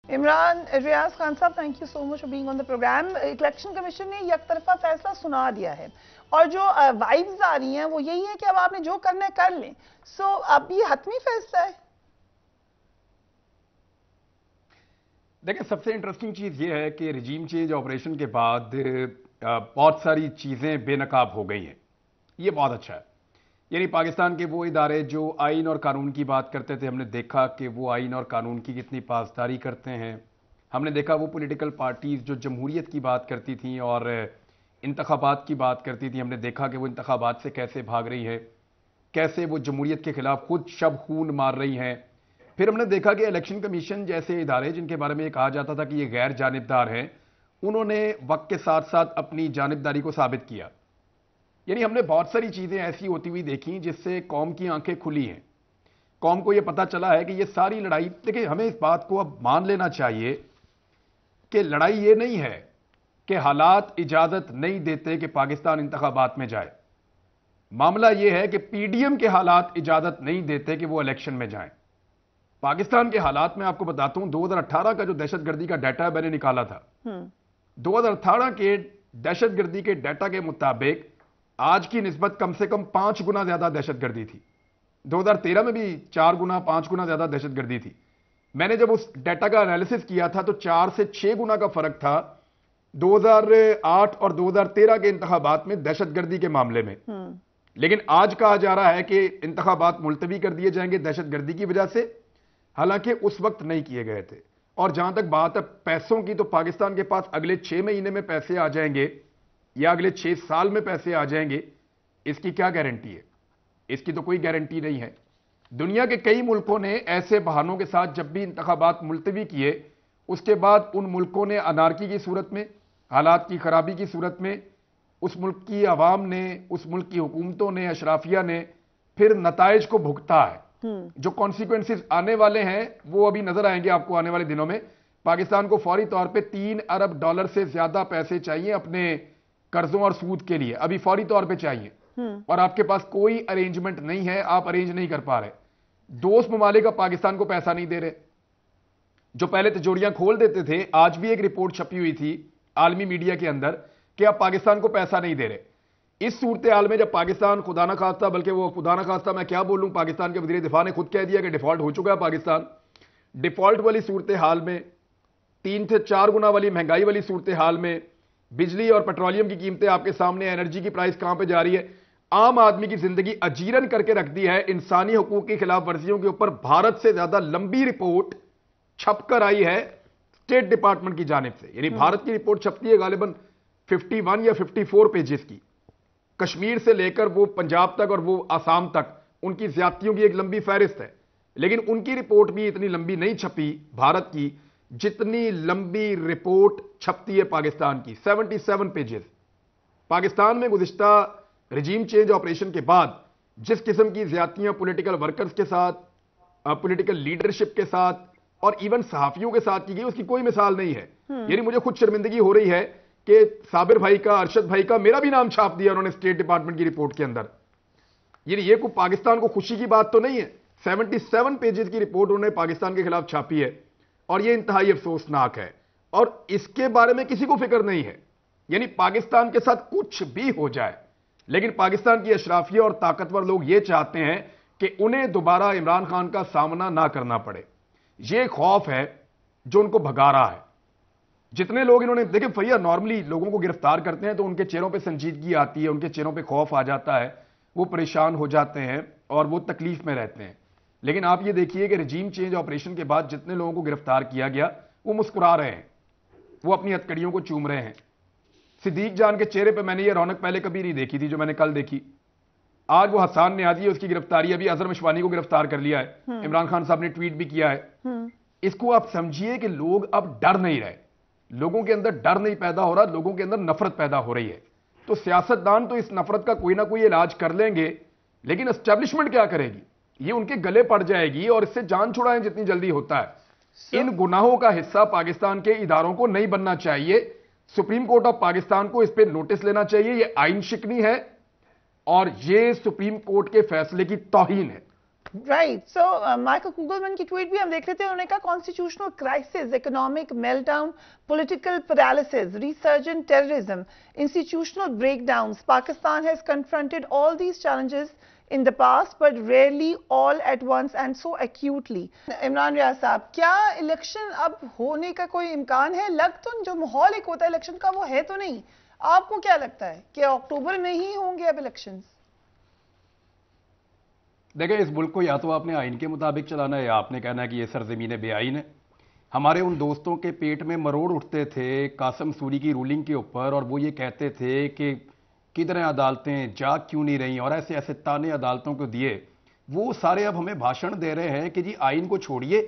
Imran Riaz Khan sahab, thank you so much for being on the programme. Election commission ने यकतरफा फैसला सुना दिया है और जो वाइब्स आ रही हैं वो यही है कि अब आपने जो करना है कर लें। सो अब ये हतमी फैसला है। देखिए, सबसे इंटरेस्टिंग चीज ये है कि रिजीम चेंज ऑपरेशन के बाद बहुत सारी चीजें बेनकाब हो गई हैं। ये बहुत अच्छा है। यानी पाकिस्तान के वो इदारे जो आइन और कानून की बात करते थे, हमने देखा कि वो आइन और कानून की कितनी पासदारी करते हैं। हमने देखा वो पॉलिटिकल पार्टीज जो जमहूरियत की बात करती थी और इंतखाबात की बात करती थी, हमने देखा कि वो इंतखाबात से कैसे भाग रही हैं, कैसे वो जमहूरियत के खिलाफ खुद शब खून मार रही हैं। फिर हमने देखा कि इलेक्शन कमीशन जैसे इदारे जिनके बारे में ये कहा जाता था कि ये गैर जानिबदार हैं, उन्होंने वक्त के साथ साथ अपनी जानिबदारी को साबित किया। यानी हमने बहुत सारी चीजें ऐसी होती हुई देखी जिससे कौम की आंखें खुली हैं। कौम को यह पता चला है कि ये सारी लड़ाई, देखिए हमें इस बात को अब मान लेना चाहिए कि लड़ाई ये नहीं है कि हालात इजाजत नहीं देते कि पाकिस्तान इंतखाबात में जाए। मामला यह है कि पीडीएम के हालात इजाजत नहीं देते कि वो इलेक्शन में जाएं। पाकिस्तान के हालात में आपको बताता हूं, 2018 का जो दहशतगर्दी का डाटा मैंने निकाला था, 2018 के दहशतगर्दी के डाटा के मुताबिक आज की निस्बत कम से कम 5 गुना ज्यादा दहशतगर्दी थी। 2013 में भी 4 गुना 5 गुना ज्यादा दहशतगर्दी थी। मैंने जब उस डाटा का एनालिसिस किया था तो 4 से 6 गुना का फर्क था 2008 और 2013 के इंतखाबात में दहशतगर्दी के मामले में। लेकिन आज कहा जा रहा है कि इंतखाबात मुलतवी कर दिए जाएंगे दहशतगर्दी की वजह से, हालांकि उस वक्त नहीं किए गए थे। और जहां तक बात है पैसों की, तो पाकिस्तान के पास अगले 6 महीने में पैसे आ जाएंगे या अगले 6 साल में पैसे आ जाएंगे, इसकी क्या गारंटी है? इसकी तो कोई गारंटी नहीं है। दुनिया के कई मुल्कों ने ऐसे बहानों के साथ जब भी इंतखाबात मुलतवी किए, उसके बाद उन मुल्कों ने अनारकी की सूरत में, हालात की खराबी की सूरत में, उस मुल्क की आवाम ने, उस मुल्क की हुकूमतों ने, अशराफिया ने फिर नताइज को भुगता है। जो कॉन्सिक्वेंसेस आने वाले हैं वो अभी नजर आएंगे आपको आने वाले दिनों में। पाकिस्तान को फौरी तौर पे 3 अरब डॉलर से ज्यादा पैसे चाहिए अपने कर्जों और सूद के लिए, अभी फौरी तौर पे चाहिए। और आपके पास कोई अरेंजमेंट नहीं है, आप अरेंज नहीं कर पा रहे। दोस्त ममालिक अब पाकिस्तान को पैसा नहीं दे रहे। जो पहले तिजोरियां खोल देते थे, आज भी एक रिपोर्ट छपी हुई थी आलमी मीडिया के अंदर कि अब पाकिस्तान को पैसा नहीं दे रहे। इस सूरत हाल में जब पाकिस्तान खुदा ना खास्ता, बल्कि वो खुदा ना खास्ता मैं क्या बोलूं, पाकिस्तान के वजीर दिफा ने खुद कह दिया कि डिफॉल्ट हो चुका है पाकिस्तान। डिफॉल्ट वाली सूरत हाल में, 3 से 4 गुना वाली महंगाई वाली सूरत हाल में, बिजली और पेट्रोलियम की कीमतें आपके सामने, एनर्जी की प्राइस कहां पे जा रही है, आम आदमी की जिंदगी अजीरन करके रख दी है। इंसानी हकूक की खिलाफ वर्जियों के ऊपर भारत से ज्यादा लंबी रिपोर्ट छपकर आई है स्टेट डिपार्टमेंट की जानिब से। यानी भारत की रिपोर्ट छपती है गालिबन 51 या 54 पेजेस की। कश्मीर से लेकर वो पंजाब तक और वो आसाम तक उनकी ज्यादतियों की एक लंबी फहरिस्त है। लेकिन उनकी रिपोर्ट भी इतनी लंबी नहीं छपी भारत की जितनी लंबी रिपोर्ट छपती है पाकिस्तान की, 77 पेजेस। पाकिस्तान में गुज़िश्ता रिजीम चेंज ऑपरेशन के बाद जिस किस्म की ज्यादतियां पॉलिटिकल वर्कर्स के साथ, पॉलिटिकल लीडरशिप के साथ और इवन सहाफियों के साथ की गई, उसकी कोई मिसाल नहीं है। यानी मुझे खुद शर्मिंदगी हो रही है कि साबिर भाई का, अरशद भाई का, मेरा भी नाम छाप दिया उन्होंने स्टेट डिपार्टमेंट की रिपोर्ट के अंदर। ये को पाकिस्तान को खुशी की बात तो नहीं है। 77 पेजेस की रिपोर्ट उन्होंने पाकिस्तान के खिलाफ छापी है और यह इंतहाई अफसोसनाक है और इसके बारे में किसी को फिक्र नहीं है। यानी पाकिस्तान के साथ कुछ भी हो जाए, लेकिन पाकिस्तान की अशराफिया और ताकतवर लोग यह चाहते हैं कि उन्हें दोबारा इमरान खान का सामना ना करना पड़े। यह खौफ है जो उनको भगा रहा है। जितने लोग इन्होंने, देखिए भैया, नॉर्मली लोगों को गिरफ्तार करते हैं तो उनके चेहरों पे संजीदगी आती है, उनके चेहरों पे खौफ आ जाता है, वो परेशान हो जाते हैं और वो तकलीफ में रहते हैं। लेकिन आप ये देखिए कि रिजीम चेंज ऑपरेशन के बाद जितने लोगों को गिरफ्तार किया गया वो मुस्कुरा रहे हैं, वो अपनी हथकड़ियों को चूम रहे हैं। सिद्दीक जान के चेहरे पर मैंने ये रौनक पहले कभी नहीं देखी थी जो मैंने कल देखी। आज वो हसान नियाजी है, उसकी गिरफ्तारी, अभी अजहर मशवानी को गिरफ्तार कर लिया है। इमरान खान साहब ने ट्वीट भी किया है। इसको आप समझिए कि लोग अब डर नहीं रहे, लोगों के अंदर डर नहीं पैदा हो रहा, लोगों के अंदर नफरत पैदा हो रही है। तो सियासतदान तो इस नफरत का कोई ना कोई इलाज कर लेंगे, लेकिन एस्टेब्लिशमेंट क्या करेगी? ये उनके गले पड़ जाएगी और इससे जान छुड़ाएं जितनी जल्दी होता है। इन गुनाहों का हिस्सा पाकिस्तान के इदारों को नहीं बनना चाहिए। सुप्रीम कोर्ट ऑफ पाकिस्तान को इस पर नोटिस लेना चाहिए। यह आइन शिकनी है और यह सुप्रीम कोर्ट के फैसले की तौहीन है। राइट, सो माइकल कुगलमैन की ट्वीट भी हम देख लेते हैं। उन्होंने कहा constitutional crisis, economic meltdown, political paralysis, resurgent terrorism, institutional breakdowns, Pakistan has confronted all these challenges in the past but rarely all at once and so acutely। Imran Riaz साहब, क्या इलेक्शन अब होने का कोई इम्कान है? लग तो जो माहौल एक होता है इलेक्शन का वो है तो नहीं। आपको क्या लगता है कि अक्टूबर में ही होंगे अब इलेक्शंस? देखिए, इस मुल्क को या तो आपने आइन के मुताबिक चलाना है या आपने कहना है कि ये सरजमीन बेआइन है। हमारे उन दोस्तों के पेट में मरोड़ उठते थे कासम सूरी की रूलिंग के ऊपर, और वो ये कहते थे कि किधर हैं अदालतें, जाग क्यों नहीं रही, और ऐसे ऐसे ताने अदालतों को दिए। वो सारे अब हमें भाषण दे रहे हैं कि जी आइन को छोड़िए,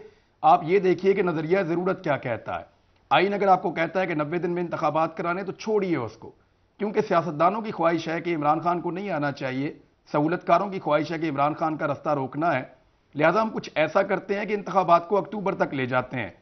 आप ये देखिए कि नजरिया जरूरत क्या कहता है। आइन अगर आपको कहता है कि 90 दिन में इंतखाबात कराने तो छोड़िए उसको, क्योंकि सियासतदानों की ख्वाहिश है कि इमरान खान को नहीं आना चाहिए, सहूलतकारों की ख्वाहिश है कि इमरान खान का रास्ता रोकना है, लिहाजा हम कुछ ऐसा करते हैं कि इंतखाबात को अक्टूबर तक ले जाते हैं।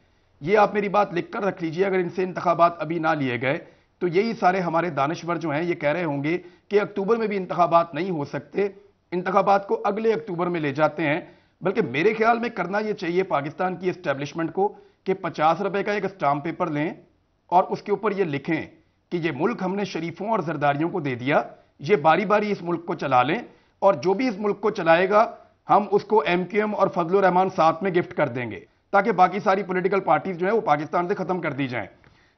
ये आप मेरी बात लिख कर रख लीजिए, अगर इनसे इंतखाबात अभी ना लिए गए तो यही सारे हमारे दानिश्वर जो हैं ये कह रहे होंगे कि अक्टूबर में भी इंतखाबात नहीं हो सकते, इंतखाबात को अगले अक्टूबर में ले जाते हैं। बल्कि मेरे ख्याल में करना ये चाहिए पाकिस्तान की एस्टेब्लिशमेंट को कि 50 रुपए का एक स्टाम्प पेपर लें और उसके ऊपर ये लिखें कि ये मुल्क हमने शरीफों और जरदारियों को दे दिया, ये बारी बारी इस मुल्क को चला लें, और जो भी इस मुल्क को चलाएगा हम उसको MQM और फजलुर रहमान साथ में गिफ्ट कर देंगे, ताकि बाकी सारी पॉलिटिकल पार्टीज जो है वो पाकिस्तान से खत्म कर दी जाएं।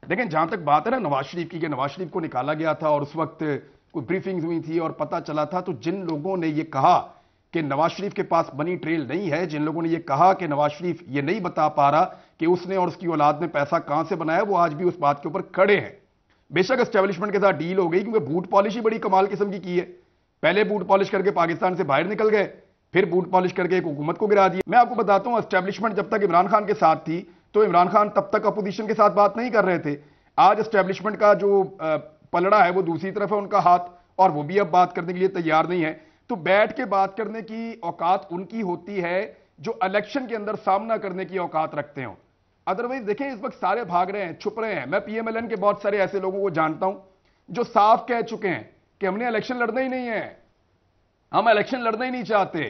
लेकिन जहां तक बात है ना नवाज शरीफ की, कि नवाज शरीफ को निकाला गया था और उस वक्त कोई ब्रीफिंग हुई थी और पता चला था, तो जिन लोगों ने ये कहा कि नवाज शरीफ के पास मनी ट्रेल नहीं है, जिन लोगों ने ये कहा कि नवाज शरीफ ये नहीं बता पा रहा कि उसने और उसकी औलाद ने पैसा कहां से बनाया, वो आज भी उस बात के ऊपर खड़े हैं। बेशक एस्टेब्लिशमेंट के साथ डील हो गई, क्योंकि बूट पॉलिश ही बड़ी कमाल किस्म की है। पहले बूट पॉलिश करके पाकिस्तान से बाहर निकल गए, फिर बूट पॉलिश करके एक हुकूमत को गिरा दिया। मैं आपको बताता हूं, एस्टेब्लिशमेंट जब तक इमरान खान के साथ थी तो इमरान खान तब तक अपोजिशन के साथ बात नहीं कर रहे थे। आज एस्टेब्लिशमेंट का जो पलड़ा है वो दूसरी तरफ है उनका हाथ, और वो भी अब बात करने के लिए तैयार नहीं है। तो बैठ के बात करने की औकात उनकी होती है जो इलेक्शन के अंदर सामना करने की औकात रखते हो। अदरवाइज देखें, इस वक्त सारे भाग रहे हैं, छुप रहे हैं। मैं PMLN के बहुत सारे ऐसे लोगों को जानता हूं जो साफ कह चुके हैं कि हमने इलेक्शन लड़ना ही नहीं है, हम इलेक्शन लड़ना ही नहीं चाहते।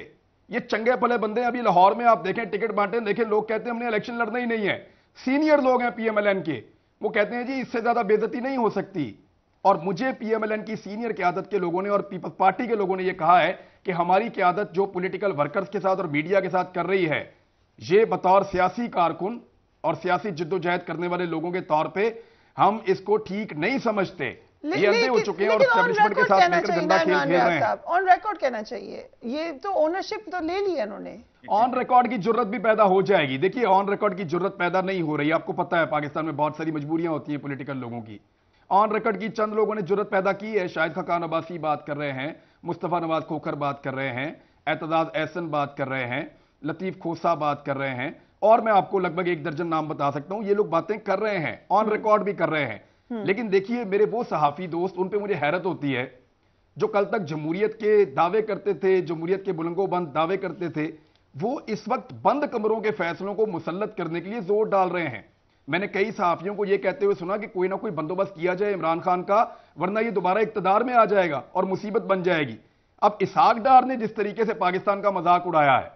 ये चंगे भले बंदे, अभी लाहौर में आप देखें टिकट बांटे, देखें लोग कहते हैं हमने इलेक्शन लड़ना ही नहीं है। सीनियर लोग हैं PMLN के, वो कहते हैं जी इससे ज्यादा बेइज्जती नहीं हो सकती। और मुझे PMLN की सीनियर क़यादत के लोगों ने और पीपल्स पार्टी के लोगों ने यह कहा है कि हमारी क़यादत जो पॉलिटिकल वर्कर्स के साथ और मीडिया के साथ कर रही है, ये बतौर सियासी कारकुन और सियासी जिद्दोजहद करने वाले लोगों के तौर पे हम इसको ठीक नहीं समझते। ये अंधे हो चुके हैं और एस्टेब्लिशमेंट के साथ मिलकर गंदा खेल खेल रहे हैं। ऑन रिकॉर्ड कहना चाहिए, ये तो ओनरशिप तो ले लिया इन्होंने। ऑन रिकॉर्ड की जरूरत भी पैदा हो जाएगी। देखिए, ऑन रिकॉर्ड की जरूरत पैदा नहीं हो रही। आपको पता है पाकिस्तान में बहुत सारी मजबूरियां होती हैं पॉलिटिकल लोगों की। ऑन रिकॉर्ड की चंद लोगों ने जरूरत पैदा की है। शाहिद खान अब्बासी बात कर रहे हैं, मुस्तफा नवाज खोखर बात कर रहे हैं, एतजाज एहसन बात कर रहे हैं, लतीफ खोसा बात कर रहे हैं, और मैं आपको लगभग 1 दर्जन नाम बता सकता हूं। ये लोग बातें कर रहे हैं, ऑन रिकॉर्ड भी कर रहे हैं। लेकिन देखिए, मेरे वो सहाफी दोस्त, उन पे मुझे हैरत होती है जो कल तक जमहूरियत के दावे करते थे, जमहूरियत के बुलंदोबंद दावे करते थे, वो इस वक्त बंद कमरों के फैसलों को मुसल्लत करने के लिए जोर डाल रहे हैं। मैंने कई सहाफियों को यह कहते हुए सुना कि कोई ना कोई बंदोबस्त किया जाए इमरान खान का, वरना ये दोबारा इक्तदार में आ जाएगा और मुसीबत बन जाएगी। अब इसहाक डार ने जिस तरीके से पाकिस्तान का मजाक उड़ाया है,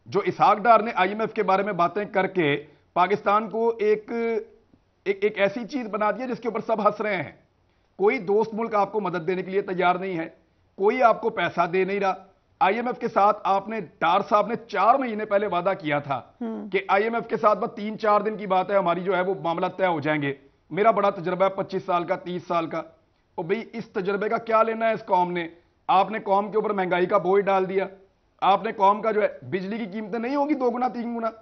जो इसहाक डार ने IMF के बारे में बातें करके पाकिस्तान को एक ऐसी चीज बना दी है जिसके ऊपर सब हंस रहे हैं। कोई दोस्त मुल्क आपको मदद देने के लिए तैयार नहीं है, कोई आपको पैसा दे नहीं रहा। IMF के साथ आपने, डार साहब ने 4 महीने पहले वादा किया था कि IMF के साथ बस 3-4 दिन की बात है, हमारी जो है वो मामला तय हो जाएंगे। मेरा बड़ा तजर्बा है 25 साल का, 30 साल का। और भाई इस तजर्बे का क्या लेना है इस कौम ने? आपने कौम के ऊपर महंगाई का बोझ डाल दिया। आपने कौम का जो है बिजली की कीमतें नहीं होगी 2 गुना 3 गुना।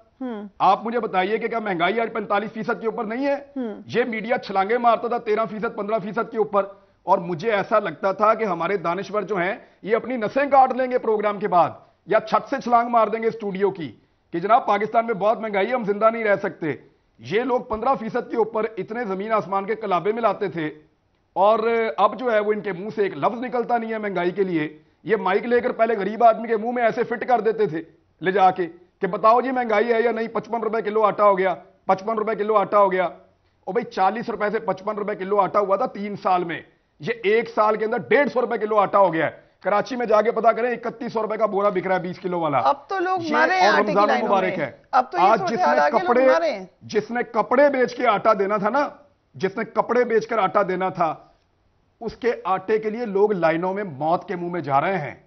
आप मुझे बताइए कि क्या महंगाई आज 45% के ऊपर नहीं है? ये मीडिया छलांगे मारता था 13%, 15% के ऊपर, और मुझे ऐसा लगता था कि हमारे दानिश्वर जो हैं ये अपनी नसें काट लेंगे प्रोग्राम के बाद, या छत से छलांग मार देंगे स्टूडियो की कि जनाब पाकिस्तान में बहुत महंगाई है, हम जिंदा नहीं रह सकते। ये लोग 15% के ऊपर इतने जमीन आसमान के कलाबे मिलाते थे, और अब जो है वो इनके मुंह से एक लफ्ज निकलता नहीं है महंगाई के लिए। ये माइक लेकर पहले गरीब आदमी के मुंह में ऐसे फिट कर देते थे ले जाके कि बताओ जी महंगाई है या नहीं। 55 रुपए किलो आटा हो गया, 55 रुपए किलो आटा हो गया। और भाई 40 रुपए से 55 रुपए किलो आटा हुआ था 3 साल में, ये 1 साल के अंदर 150 रुपए किलो आटा हो गया है। कराची में जाके पता करें 3100 रुपए का बोरा बिक रहा है 20 किलो वाला। अब तो लोग ये मरे हैं और आटे की रमजान लाइनों मुबारक में। है। अब तो ये आज सूरत हाल आ गई, लोग मरे हैं। जिसने कपड़े बेच के आटा देना था ना, जिसने कपड़े बेचकर आटा देना था, उसके आटे के लिए लोग लाइनों में मौत के मुंह में जा रहे हैं।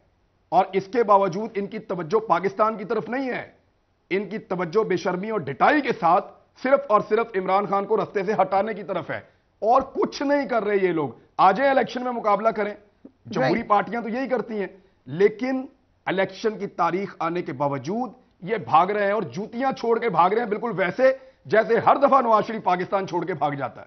और इसके बावजूद इनकी तवज्जो पाकिस्तान की तरफ नहीं है, इनकी तवज्जो बेशर्मी और ढिठाई के साथ सिर्फ और सिर्फ इमरान खान को रास्ते से हटाने की तरफ है, और कुछ नहीं कर रहे ये लोग। आ जाए इलेक्शन में मुकाबला करें, जमहूरी पार्टियां तो यही करती हैं, लेकिन इलेक्शन की तारीख आने के बावजूद ये भाग रहे हैं और जूतियां छोड़ के भाग रहे हैं, बिल्कुल वैसे जैसे हर दफा नवाज शरीफ पाकिस्तान छोड़ के भाग जाता है।